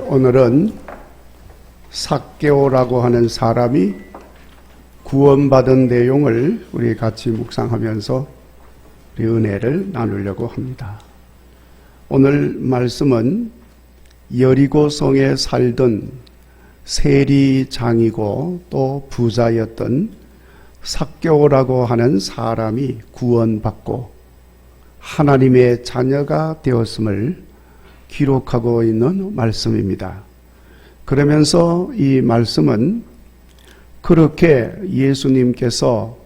오늘은 삭개오라고 하는 사람이 구원받은 내용을 우리 같이 묵상하면서 우리 은혜를 나누려고 합니다. 오늘 말씀은 여리고성에 살던 세리장이고 또 부자였던 삭개오라고 하는 사람이 구원받고 하나님의 자녀가 되었음을 기록하고 있는 말씀입니다. 그러면서 이 말씀은 그렇게 예수님께서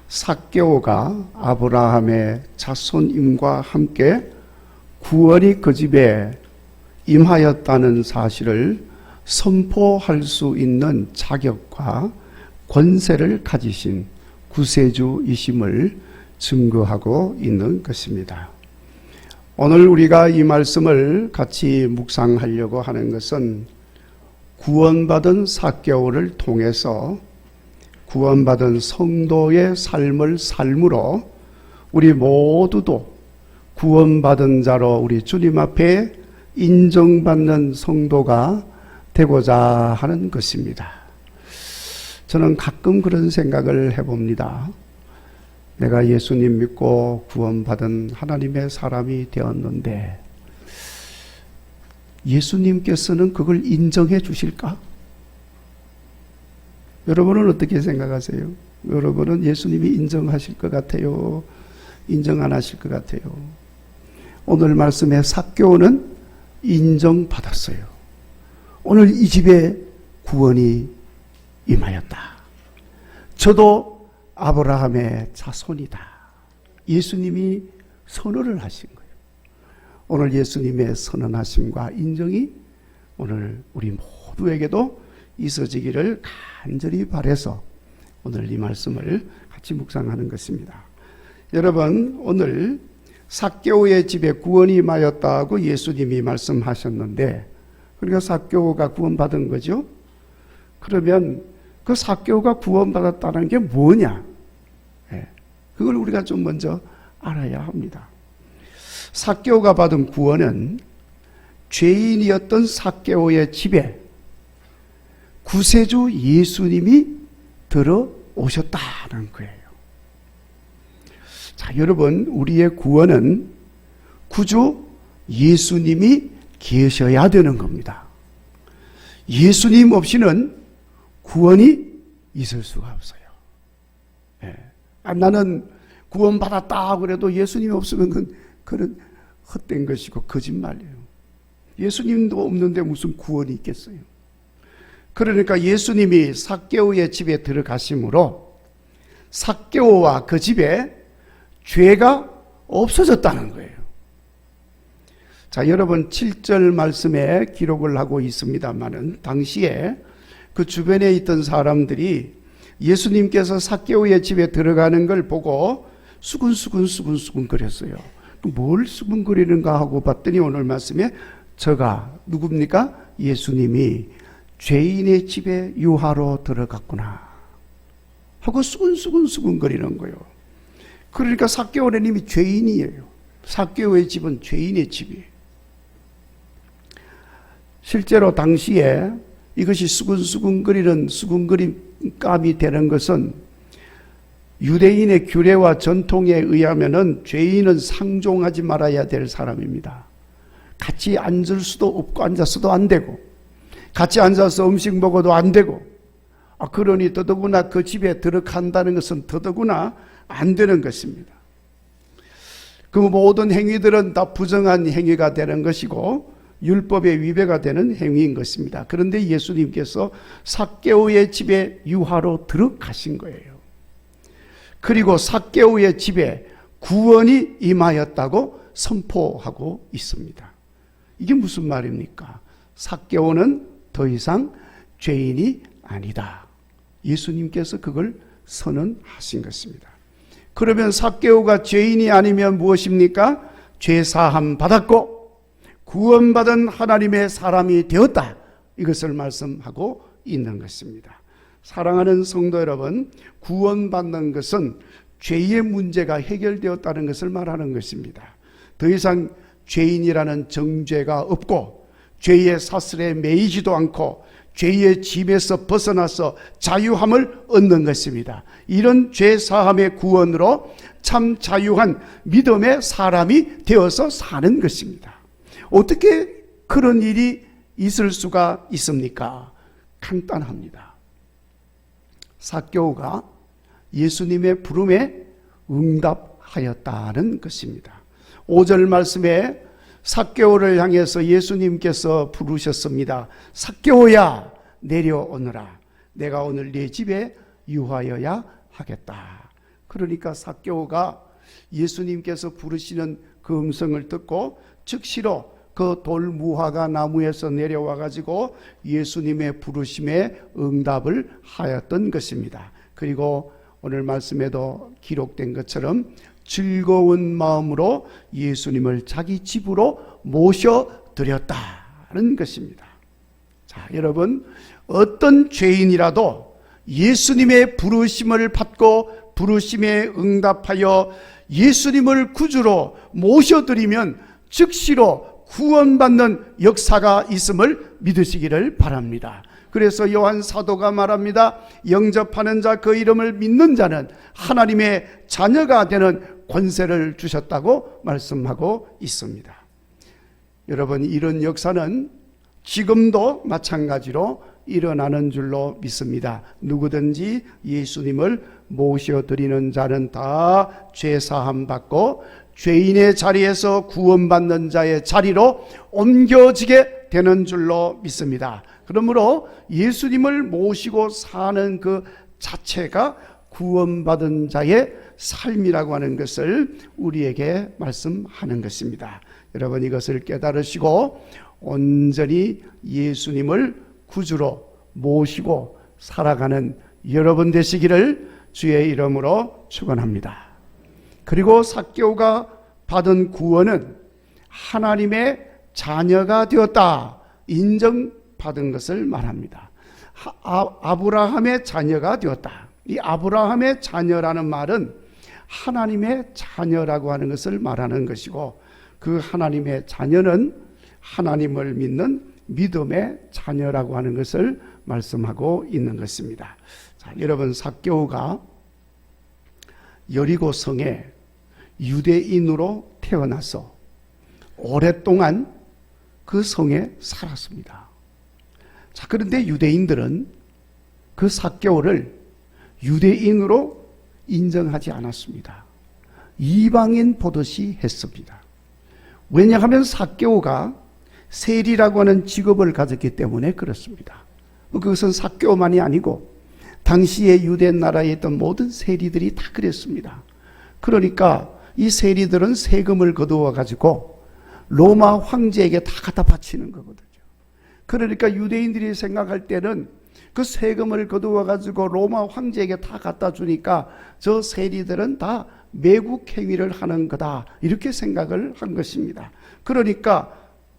삭개오가 아브라함의 자손임과 함께 구원이 그 집에 임하였다는 사실을 선포할 수 있는 자격과 권세를 가지신 구세주이심을 증거하고 있는 것입니다. 오늘 우리가 이 말씀을 같이 묵상하려고 하는 것은 구원받은 삭개오를 통해서 구원받은 성도의 삶을 삶으로 우리 모두도 구원받은 자로 우리 주님 앞에 인정받는 성도가 되고자 하는 것입니다. 저는 가끔 그런 생각을 해봅니다. 내가 예수님 믿고 구원받은 하나님의 사람이 되었는데 예수님께서는 그걸 인정해 주실까? 여러분은 어떻게 생각하세요? 여러분은 예수님이 인정하실 것 같아요? 인정 안 하실 것 같아요? 오늘 말씀에 삭개오는 인정받았어요. 오늘 이 집에 구원이 임하였다. 저도 아브라함의 자손이다. 예수님이 선언을 하신 거예요. 오늘 예수님의 선언하심과 인정이 오늘 우리 모두에게도 있어지기를 간절히 바라서 오늘 이 말씀을 같이 묵상하는 것입니다. 여러분, 오늘 삭개오의 집에 구원이 임하였다고 예수님이 말씀하셨는데, 그러니까 삭개오가 구원받은 거죠. 그러면 그 삭개오가 구원받았다는 게 뭐냐? 그걸 우리가 좀 먼저 알아야 합니다. 삭개오가 받은 구원은 죄인이었던 삭개오의 집에 구세주 예수님이 들어오셨다는 거예요. 자, 여러분, 우리의 구원은 구주 예수님이 계셔야 되는 겁니다. 예수님 없이는 구원이 있을 수가 없어요. 나는 구원받았다 그래도 예수님이 없으면 그건 헛된 것이고 거짓말이에요. 예수님도 없는데 무슨 구원이 있겠어요? 그러니까 예수님이 삭개오의 집에 들어가심으로 삭개오와 그 집에 죄가 없어졌다는 거예요. 자, 여러분 7절 말씀에 기록을 하고 있습니다만은 당시에 그 주변에 있던 사람들이 예수님께서 삭개오의 집에 들어가는 걸 보고 수근수근 거렸어요. 뭘 수근거리는가 하고 봤더니 오늘 말씀에 저가 누굽니까? 예수님이 죄인의 집에 유하로 들어갔구나 하고 수근수근 거리는 거예요. 그러니까 삭개오는 이미 죄인이에요. 삭개오의 집은 죄인의 집이에요. 실제로 당시에 이것이 수근수근거리는 수근거림감이 되는 것은 유대인의 규례와 전통에 의하면은 죄인은 상종하지 말아야 될 사람입니다. 같이 앉을 수도 없고 앉아서도 안 되고 같이 앉아서 음식 먹어도 안 되고 그러니 더더구나 그 집에 들어간다는 것은 더더구나 안 되는 것입니다. 그 모든 행위들은 다 부정한 행위가 되는 것이고 율법의 위배가 되는 행위인 것입니다. 그런데 예수님께서 삭개오의 집에 유하로 들어가신 거예요. 그리고 삭개오의 집에 구원이 임하였다고 선포하고 있습니다. 이게 무슨 말입니까? 삭개오는 더 이상 죄인이 아니다. 예수님께서 그걸 선언하신 것입니다. 그러면 삭개오가 죄인이 아니면 무엇입니까? 죄 사함 받았고 구원받은 하나님의 사람이 되었다. 이것을 말씀하고 있는 것입니다. 사랑하는 성도 여러분, 구원받는 것은 죄의 문제가 해결되었다는 것을 말하는 것입니다. 더 이상 죄인이라는 정죄가 없고 죄의 사슬에 매이지도 않고 죄의 짐에서 벗어나서 자유함을 얻는 것입니다. 이런 죄 사함의 구원으로 참 자유한 믿음의 사람이 되어서 사는 것입니다. 어떻게 그런 일이 있을 수가 있습니까? 간단합니다. 삭개오가 예수님의 부름에 응답하였다는 것입니다. 5절 말씀에 삭개오를 향해서 예수님께서 부르셨습니다. 삭개오야, 내려오너라. 내가 오늘 네 집에 유하여야 하겠다. 그러니까 삭개오가 예수님께서 부르시는 그 음성을 듣고 즉시로 그 돌무화과 나무에서 내려와 가지고 예수님의 부르심에 응답을 하였던 것입니다. 그리고 오늘 말씀에도 기록된 것처럼 즐거운 마음으로 예수님을 자기 집으로 모셔드렸다는 것입니다. 자, 여러분, 어떤 죄인이라도 예수님의 부르심을 받고 부르심에 응답하여 예수님을 구주로 모셔드리면 즉시로 구원받는 역사가 있음을 믿으시기를 바랍니다. 그래서 요한 사도가 말합니다. 영접하는 자, 그 이름을 믿는 자는 하나님의 자녀가 되는 권세를 주셨다고 말씀하고 있습니다. 여러분, 이런 역사는 지금도 마찬가지로 일어나는 줄로 믿습니다. 누구든지 예수님을 모셔드리는 자는 다 죄사함 받고 죄인의 자리에서 구원받는 자의 자리로 옮겨지게 되는 줄로 믿습니다. 그러므로 예수님을 모시고 사는 그 자체가 구원받은 자의 삶이라고 하는 것을 우리에게 말씀하는 것입니다. 여러분, 이것을 깨달으시고 온전히 예수님을 구주로 모시고 살아가는 여러분 되시기를 주의 이름으로 축원합니다. 그리고 삭개오가 받은 구원은 하나님의 자녀가 되었다, 인정받은 것을 말합니다. 아브라함의 자녀가 되었다. 이 아브라함의 자녀라는 말은 하나님의 자녀라고 하는 것을 말하는 것이고, 그 하나님의 자녀는 하나님을 믿는 믿음의 자녀라고 하는 것을 말씀하고 있는 것입니다. 자, 여러분, 삭개오가 여리고 성에 유대인으로 태어나서 오랫동안 그 성에 살았습니다. 자, 그런데 유대인들은 그 삭개오를 유대인으로 인정하지 않았습니다. 이방인 보듯이 했습니다. 왜냐하면 삭개오가 세리라고 하는 직업을 가졌기 때문에 그렇습니다. 그것은 삭개오만이 아니고 당시의 유대 나라에 있던 모든 세리들이 다 그랬습니다. 그러니까 이 세리들은 세금을 거두어 가지고 로마 황제에게 다 갖다 바치는 거거든요. 그러니까 유대인들이 생각할 때는 그 세금을 거두어 가지고 로마 황제에게 다 갖다 주니까 저 세리들은 다 매국 행위를 하는 거다, 이렇게 생각을 한 것입니다. 그러니까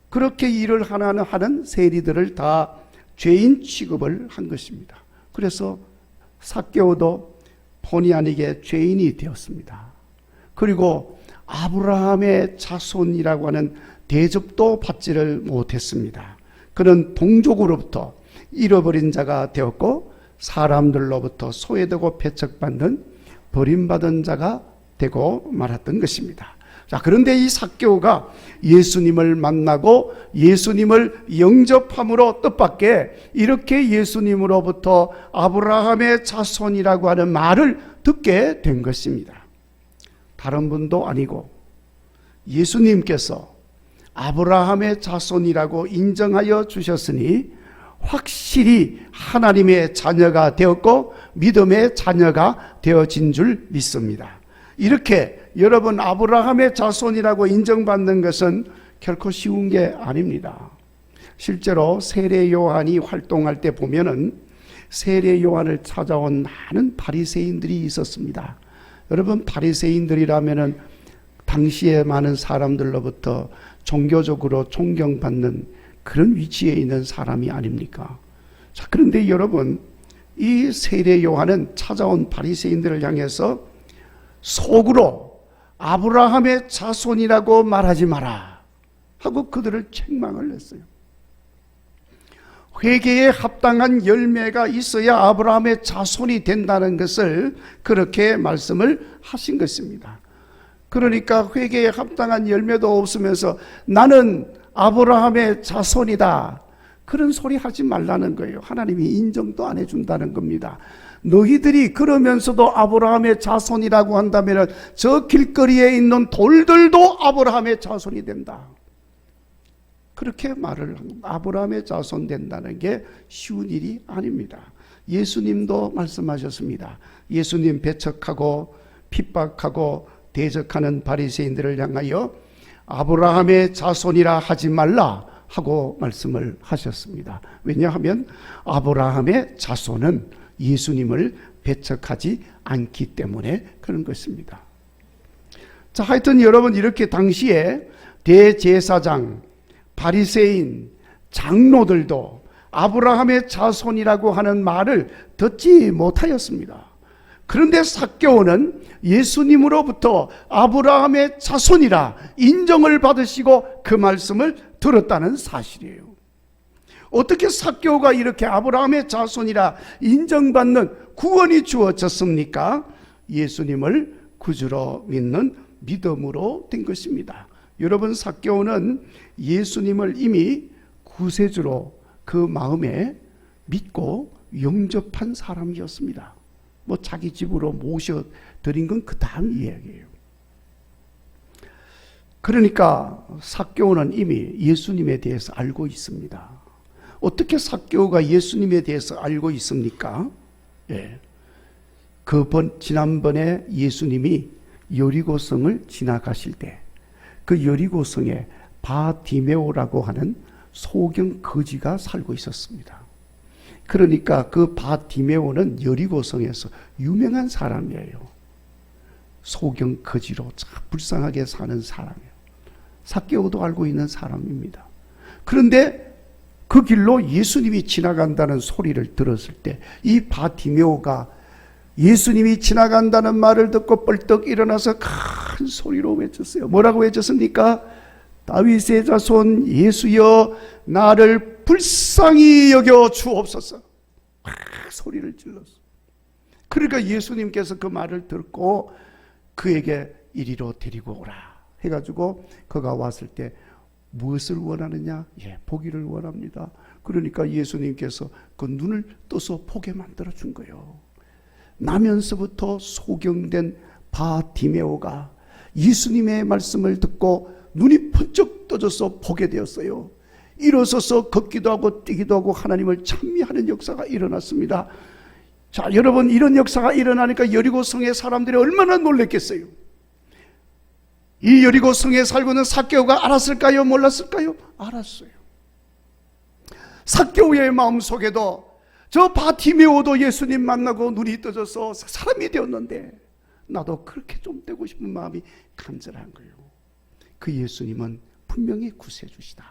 그렇게 일을 하는 세리들을 다 죄인 취급을 한 것입니다. 그래서 삭개오도 본의 아니게 죄인이 되었습니다. 그리고 아브라함의 자손이라고 하는 대접도 받지를 못했습니다. 그는 동족으로부터 잃어버린 자가 되었고 사람들로부터 소외되고 배척받는 버림받은 자가 되고 말았던 것입니다. 자, 그런데 이 삭개오가 예수님을 만나고 예수님을 영접함으로 뜻밖의 이렇게 예수님으로부터 아브라함의 자손이라고 하는 말을 듣게 된 것입니다. 다른 분도 아니고 예수님께서 아브라함의 자손이라고 인정하여 주셨으니 확실히 하나님의 자녀가 되었고 믿음의 자녀가 되어진 줄 믿습니다. 이렇게 여러분, 아브라함의 자손이라고 인정받는 것은 결코 쉬운 게 아닙니다. 실제로 세례 요한이 활동할 때 보면은 세례 요한을 찾아온 많은 바리새인들이 있었습니다. 여러분, 바리새인들이라면은 당시에 많은 사람들로부터 종교적으로 존경받는 그런 위치에 있는 사람이 아닙니까? 자, 그런데 여러분, 이 세례 요한은 찾아온 바리새인들을 향해서 속으로 아브라함의 자손이라고 말하지 마라 하고 그들을 책망을 했어요. 회개에 합당한 열매가 있어야 아브라함의 자손이 된다는 것을 그렇게 말씀을 하신 것입니다. 그러니까 회개에 합당한 열매도 없으면서 나는 아브라함의 자손이다, 그런 소리 하지 말라는 거예요. 하나님이 인정도 안 해준다는 겁니다. 너희들이 그러면서도 아브라함의 자손이라고 한다면 저 길거리에 있는 돌들도 아브라함의 자손이 된다, 그렇게 말을 합니다. 아브라함의 자손 된다는 게 쉬운 일이 아닙니다. 예수님도 말씀하셨습니다. 예수님 배척하고 핍박하고 대적하는 바리새인들을 향하여 아브라함의 자손이라 하지 말라 하고 말씀을 하셨습니다. 왜냐하면 아브라함의 자손은 예수님을 배척하지 않기 때문에 그런 것입니다. 자, 하여튼 여러분, 이렇게 당시에 대제사장, 바리새인, 장로들도 아브라함의 자손이라고 하는 말을 듣지 못하였습니다. 그런데 삭개오는 예수님으로부터 아브라함의 자손이라 인정을 받으시고 그 말씀을 들었다는 사실이에요. 어떻게 삭개오가 이렇게 아브라함의 자손이라 인정받는 구원이 주어졌습니까? 예수님을 구주로 믿는 믿음으로 된 것입니다. 여러분, 삭개오는 예수님을 이미 구세주로 그 마음에 믿고 영접한 사람이었습니다. 뭐 자기 집으로 모셔드린 건 그 다음 이야기예요. 그러니까 삭개오는 이미 예수님에 대해서 알고 있습니다. 어떻게 삭개오가 예수님에 대해서 알고 있습니까? 지난번에 예수님이 여리고성을 지나가실 때 그 여리고성에 바디메오라고 하는 소경 거지가 살고 있었습니다. 그러니까 그 바디메오는 여리고성에서 유명한 사람이에요. 소경 거지로 참 불쌍하게 사는 사람이에요. 삭개오도 알고 있는 사람입니다. 그런데 그 길로 예수님이 지나간다는 소리를 들었을 때 이 바디메오가 예수님이 지나간다는 말을 듣고 벌떡 일어나서 큰 소리로 외쳤어요. 뭐라고 외쳤습니까? 다윗의 자손 예수여, 나를 불쌍히 여겨 주옵소서. 소리를 질렀어. 그러니까 예수님께서 그 말을 듣고 그에게 이리로 데리고 오라 해가지고 그가 왔을 때 무엇을 원하느냐? 보기를 원합니다. 그러니까 예수님께서 그 눈을 떠서 보게 만들어 준 거예요. 나면서부터 소경된 바디메오가 예수님의 말씀을 듣고 눈이 번쩍 떠져서 보게 되었어요. 일어서서 걷기도 하고 뛰기도 하고 하나님을 찬미하는 역사가 일어났습니다. 자, 여러분, 이런 역사가 일어나니까 여리고성의 사람들이 얼마나 놀랐겠어요. 이 여리고성에 살고 있는 삭개오가 알았을까요? 몰랐을까요? 알았어요. 삭개오의 마음속에도 저 바티메오도 예수님 만나고 눈이 떠져서 사람이 되었는데 나도 그렇게 좀 되고 싶은 마음이 간절한 거예요. 그 예수님은 분명히 구세주시다,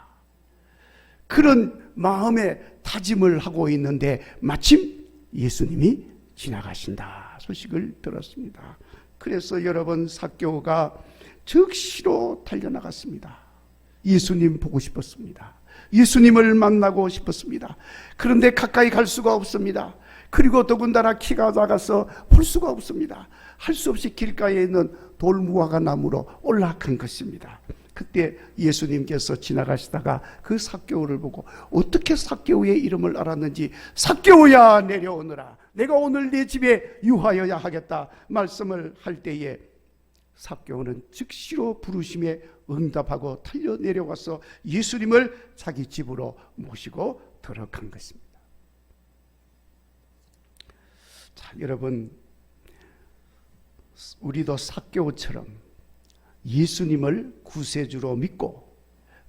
그런 마음의 다짐을 하고 있는데 마침 예수님이 지나가신다 소식을 들었습니다. 그래서 여러분, 삭개오가 즉시로 달려나갔습니다. 예수님 보고 싶었습니다. 예수님을 만나고 싶었습니다. 그런데 가까이 갈 수가 없습니다. 그리고 더군다나 키가 작아서 볼 수가 없습니다. 할 수 없이 길가에 있는 돌무화과 나무로 올라간 것입니다. 그때 예수님께서 지나가시다가 그 삭개오를 보고 어떻게 삭개오의 이름을 알았는지, 삭개오야 내려오너라, 내가 오늘 네 집에 유하여야 하겠다 말씀을 할 때에 삭개오는 즉시로 부르심에 응답하고 달려 내려와서 예수님을 자기 집으로 모시고 들어간 것입니다. 자, 여러분, 우리도 삭개오처럼 예수님을 구세주로 믿고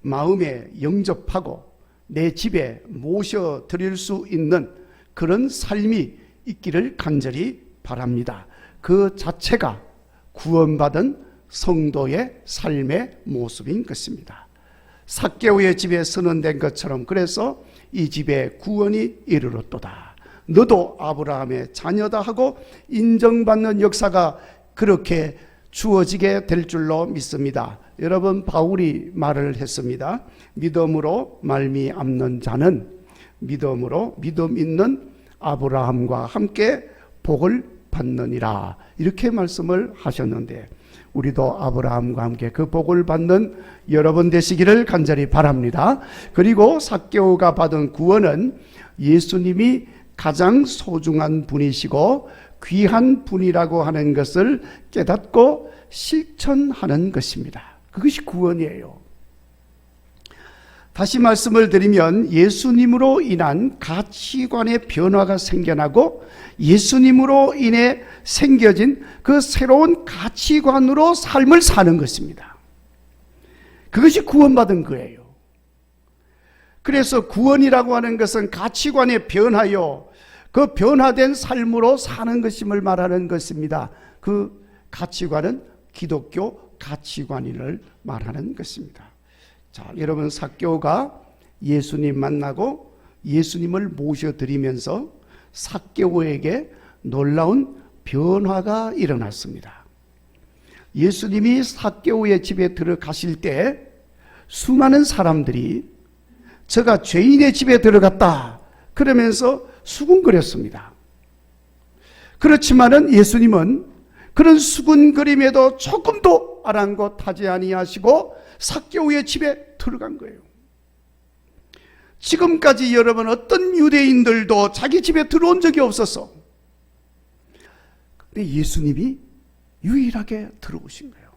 마음에 영접하고 내 집에 모셔드릴 수 있는 그런 삶이 있기를 간절히 바랍니다. 그 자체가 구원받은 성도의 삶의 모습인 것입니다. 삭개오의 집에 선언된 것처럼 그래서 이 집에 구원이 이르렀도다, 너도 아브라함의 자녀다 하고 인정받는 역사가 그렇게 주어지게 될 줄로 믿습니다. 여러분, 바울이 말을 했습니다. 믿음으로 말미암는 자는 믿음으로 믿음 있는 아브라함과 함께 복을 받느니라 이렇게 말씀을 하셨는데 우리도 아브라함과 함께 그 복을 받는 여러분 되시기를 간절히 바랍니다. 그리고 삭개오가 받은 구원은 예수님이 가장 소중한 분이시고 귀한 분이라고 하는 것을 깨닫고 실천하는 것입니다. 그것이 구원이에요. 다시 말씀을 드리면 예수님으로 인한 가치관의 변화가 생겨나고 예수님으로 인해 생겨진 그 새로운 가치관으로 삶을 사는 것입니다. 그것이 구원받은 거예요. 그래서 구원이라고 하는 것은 가치관의 변화요, 그 변화된 삶으로 사는 것임을 말하는 것입니다. 그 가치관은 기독교 가치관을 말하는 것입니다. 자, 여러분 삭개오가 예수님 만나고 예수님을 모셔드리면서 삭개오에게 놀라운 변화가 일어났습니다. 예수님이 삭개오의 집에 들어가실 때 수많은 사람들이 저가 죄인의 집에 들어갔다 그러면서 수군거렸습니다. 그렇지만은 예수님은 그런 수군거림에도 조금도 아랑곳하지 아니하시고 삭개오의 집에 들어간 거예요. 지금까지 여러분 어떤 유대인들도 자기 집에 들어온 적이 없었어. 근데 예수님이 유일하게 들어오신 거예요.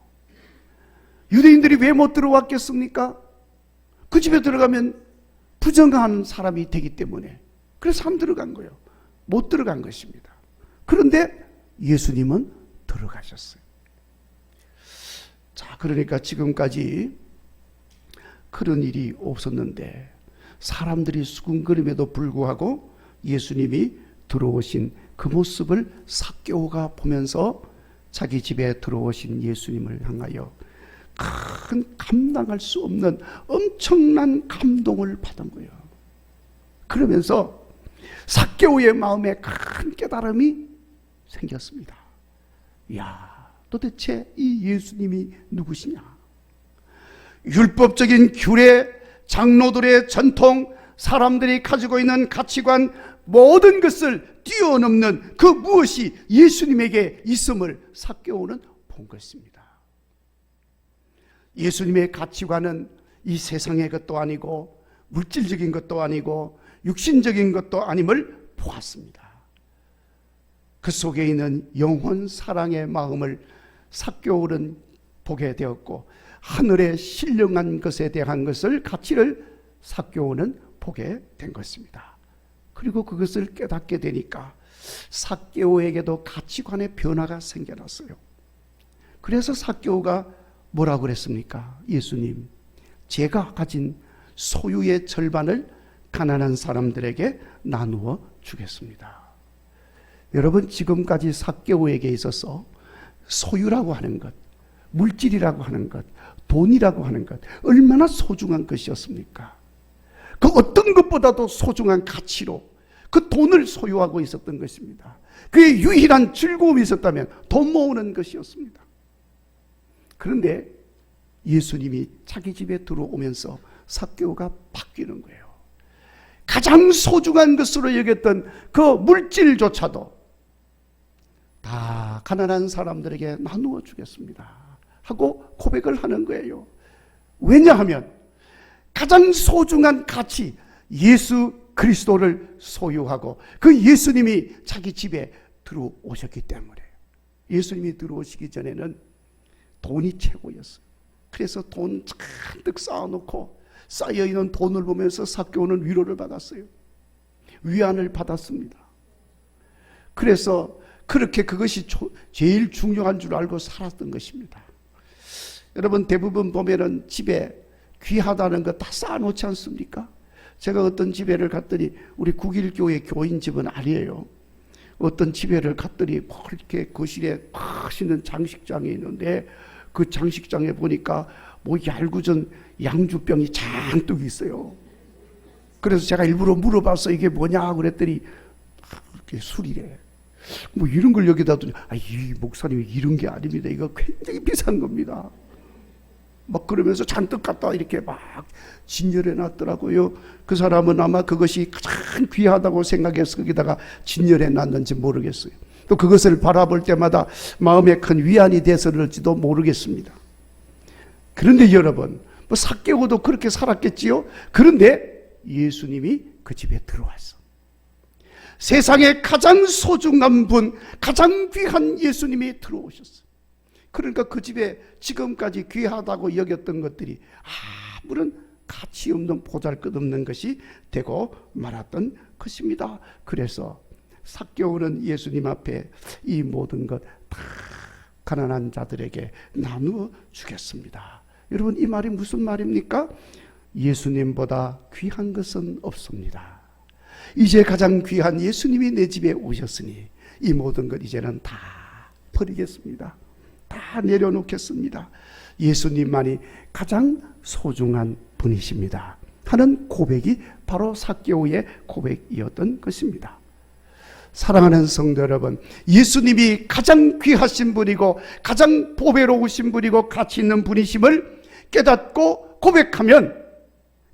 유대인들이 왜 못 들어왔겠습니까? 그 집에 들어가면 부정한 사람이 되기 때문에. 그래서 안 들어간 거예요. 못 들어간 것입니다. 그런데 예수님은 들어가셨어요. 자, 그러니까 지금까지 그런 일이 없었는데 사람들이 수군거림에도 불구하고 예수님이 들어오신 그 모습을 삭개오가 보면서 자기 집에 들어오신 예수님을 향하여 큰 감당할 수 없는 엄청난 감동을 받은 거예요. 그러면서 삭개오의 마음에 큰 깨달음이 생겼습니다. 이야, 도대체 이 예수님이 누구시냐? 율법적인 규례, 장로들의 전통, 사람들이 가지고 있는 가치관 모든 것을 뛰어넘는 그 무엇이 예수님에게 있음을 삭개오는 본 것입니다. 예수님의 가치관은 이 세상의 것도 아니고 물질적인 것도 아니고 육신적인 것도 아님을 보았습니다. 그 속에 있는 영혼 사랑의 마음을 삭개오는 보게 되었고 하늘의 신령한 것에 대한 것을 가치를 삭개오는 보게 된 것입니다. 그리고 그것을 깨닫게 되니까 삭개오에게도 가치관의 변화가 생겨났어요. 그래서 삭개오가 뭐라고 그랬습니까? 예수님, 제가 가진 소유의 절반을 가난한 사람들에게 나누어 주겠습니다. 여러분, 지금까지 삭개오에게 있어서 소유라고 하는 것, 물질이라고 하는 것, 돈이라고 하는 것 얼마나 소중한 것이었습니까? 그 어떤 것보다도 소중한 가치로 그 돈을 소유하고 있었던 것입니다. 그의 유일한 즐거움이 있었다면 돈 모으는 것이었습니다. 그런데 예수님이 자기 집에 들어오면서 삭개오가 바뀌는 거예요. 가장 소중한 것으로 여겼던 그 물질조차도 다 가난한 사람들에게 나누어 주겠습니다 하고 고백을 하는 거예요. 왜냐하면 가장 소중한 가치 예수 그리스도를 소유하고 그 예수님이 자기 집에 들어오셨기 때문에. 예수님이 들어오시기 전에는 돈이 최고였어요. 그래서 돈 잔뜩 쌓아놓고 쌓여있는 돈을 보면서 삭개오는 위로를 받았어요. 위안을 받았습니다. 그래서 그렇게 그것이 제일 중요한 줄 알고 살았던 것입니다. 여러분, 대부분 보면은 집에 귀하다는 거 다 쌓아놓지 않습니까? 제가 어떤 집에를 갔더니 우리 국일교회 교인 집은 아니에요. 어떤 집에를 갔더니 뭐 이렇게 거실에 멋있는 장식장이 있는데 그 장식장에 보니까 뭐 얄궂은 양주병이 잔뜩 있어요. 그래서 제가 일부러 물어봤어. 이게 뭐냐 그랬더니 이렇게 술이래. 뭐 이런 걸 여기다 두니 이 목사님이 이런 게 아닙니다. 이거 굉장히 비싼 겁니다. 막 그러면서 잔뜩 갖다 이렇게 막 진열해 놨더라고요. 그 사람은 아마 그것이 가장 귀하다고 생각해서 거기다가 진열해 놨는지 모르겠어요. 또 그것을 바라볼 때마다 마음에 큰 위안이 돼서일지도 모르겠습니다. 그런데 여러분, 뭐 삭개오도 그렇게 살았겠지요? 그런데 예수님이 그 집에 들어왔어. 세상에 가장 소중한 분, 가장 귀한 예수님이 들어오셨어요. 그러니까 그 집에 지금까지 귀하다고 여겼던 것들이 아무런 가치 없는 보잘것없는 것이 되고 말았던 것입니다. 그래서 삭개오는 예수님 앞에 이 모든 것 다 가난한 자들에게 나누어 주겠습니다. 여러분, 이 말이 무슨 말입니까? 예수님보다 귀한 것은 없습니다. 이제 가장 귀한 예수님이 내 집에 오셨으니 이 모든 것 이제는 다 버리겠습니다. 다 내려놓겠습니다. 예수님만이 가장 소중한 분이십니다 하는 고백이 바로 삭개오의 고백이었던 것입니다. 사랑하는 성도 여러분, 예수님이 가장 귀하신 분이고 가장 보배로우신 분이고 가치 있는 분이심을 깨닫고 고백하면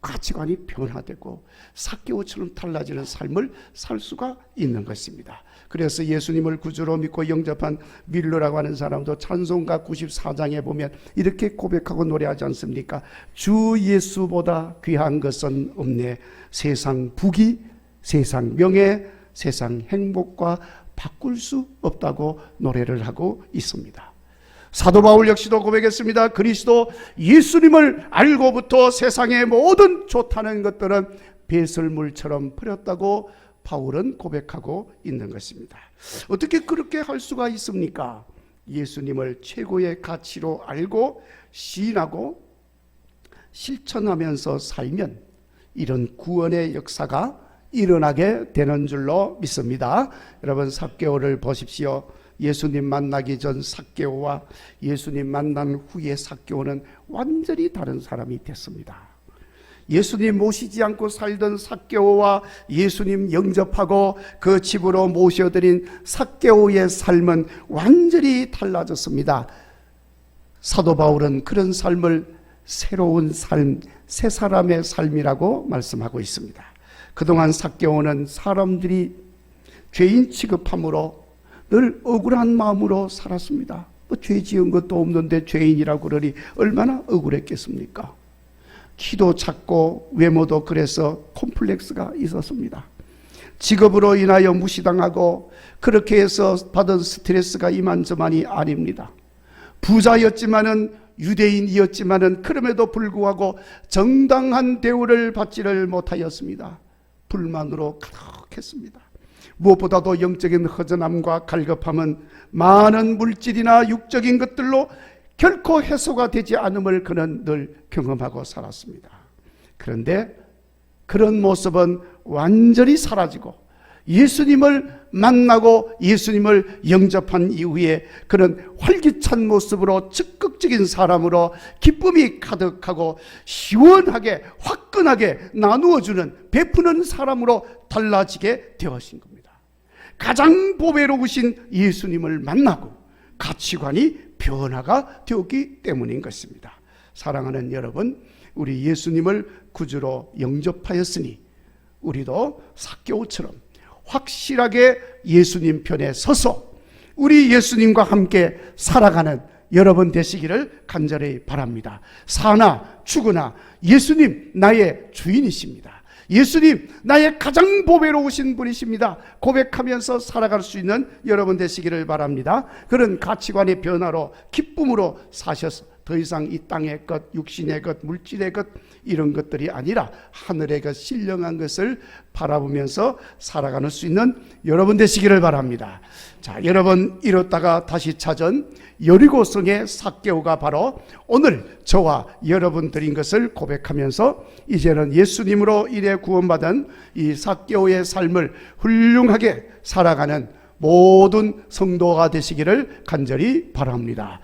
가치관이 변화되고 삭개오처럼 달라지는 삶을 살 수가 있는 것입니다. 그래서 예수님을 구주로 믿고 영접한 밀로라고 하는 사람도 찬송가 94장에 보면 이렇게 고백하고 노래하지 않습니까? 주 예수보다 귀한 것은 없네. 세상 부귀, 세상 명예, 세상 행복과 바꿀 수 없다고 노래를 하고 있습니다. 사도 바울 역시도 고백했습니다. 그리스도 예수님을 알고부터 세상의 모든 좋다는 것들은 배설물처럼 버렸다고 바울은 고백하고 있는 것입니다. 어떻게 그렇게 할 수가 있습니까? 예수님을 최고의 가치로 알고 시인하고 실천하면서 살면 이런 구원의 역사가 일어나게 되는 줄로 믿습니다. 여러분, 삭개오를 보십시오. 예수님 만나기 전 삭개오와 예수님 만난 후의 삭개오는 완전히 다른 사람이 됐습니다. 예수님 모시지 않고 살던 삭개오와 예수님 영접하고 그 집으로 모셔드린 삭개오의 삶은 완전히 달라졌습니다. 사도 바울은 그런 삶을 새로운 삶, 새 사람의 삶이라고 말씀하고 있습니다. 그동안 삭개오는 사람들이 죄인 취급함으로 늘 억울한 마음으로 살았습니다. 뭐 죄 지은 것도 없는데 죄인이라고 그러니 얼마나 억울했겠습니까? 키도 작고 외모도 그래서 콤플렉스가 있었습니다. 직업으로 인하여 무시당하고 그렇게 해서 받은 스트레스가 이만저만이 아닙니다. 부자였지만은 유대인이었지만은 그럼에도 불구하고 정당한 대우를 받지를 못하였습니다. 불만으로 가득했습니다. 무엇보다도 영적인 허전함과 갈급함은 많은 물질이나 육적인 것들로 결코 해소가 되지 않음을 그는 늘 경험하고 살았습니다. 그런데 그런 모습은 완전히 사라지고 예수님을 만나고 예수님을 영접한 이후에 그는 활기찬 모습으로 적극적인 사람으로 기쁨이 가득하고 시원하게 화끈하게 나누어주는 베푸는 사람으로 달라지게 되어진 겁니다. 가장 보배로우신 예수님을 만나고 가치관이 변화가 되었기 때문인 것입니다. 사랑하는 여러분, 우리 예수님을 구주로 영접하였으니 우리도 삭개오처럼 확실하게 예수님 편에 서서 우리 예수님과 함께 살아가는 여러분 되시기를 간절히 바랍니다. 사나 죽으나 예수님 나의 주인이십니다. 예수님 나의 가장 보배로우신 분이십니다. 고백하면서 살아갈 수 있는 여러분 되시기를 바랍니다. 그런 가치관의 변화로 기쁨으로 사셔서 더 이상 이 땅의 것, 육신의 것, 물질의 것 이런 것들이 아니라 하늘의 것, 신령한 것을 바라보면서 살아가는 수 있는 여러분 되시기를 바랍니다. 자, 여러분 잃었다가 다시 찾은 여리고성의 삭개오가 바로 오늘 저와 여러분 드린 것을 고백하면서 이제는 예수님으로 인해 구원받은 이 삭개오의 삶을 훌륭하게 살아가는 모든 성도가 되시기를 간절히 바랍니다.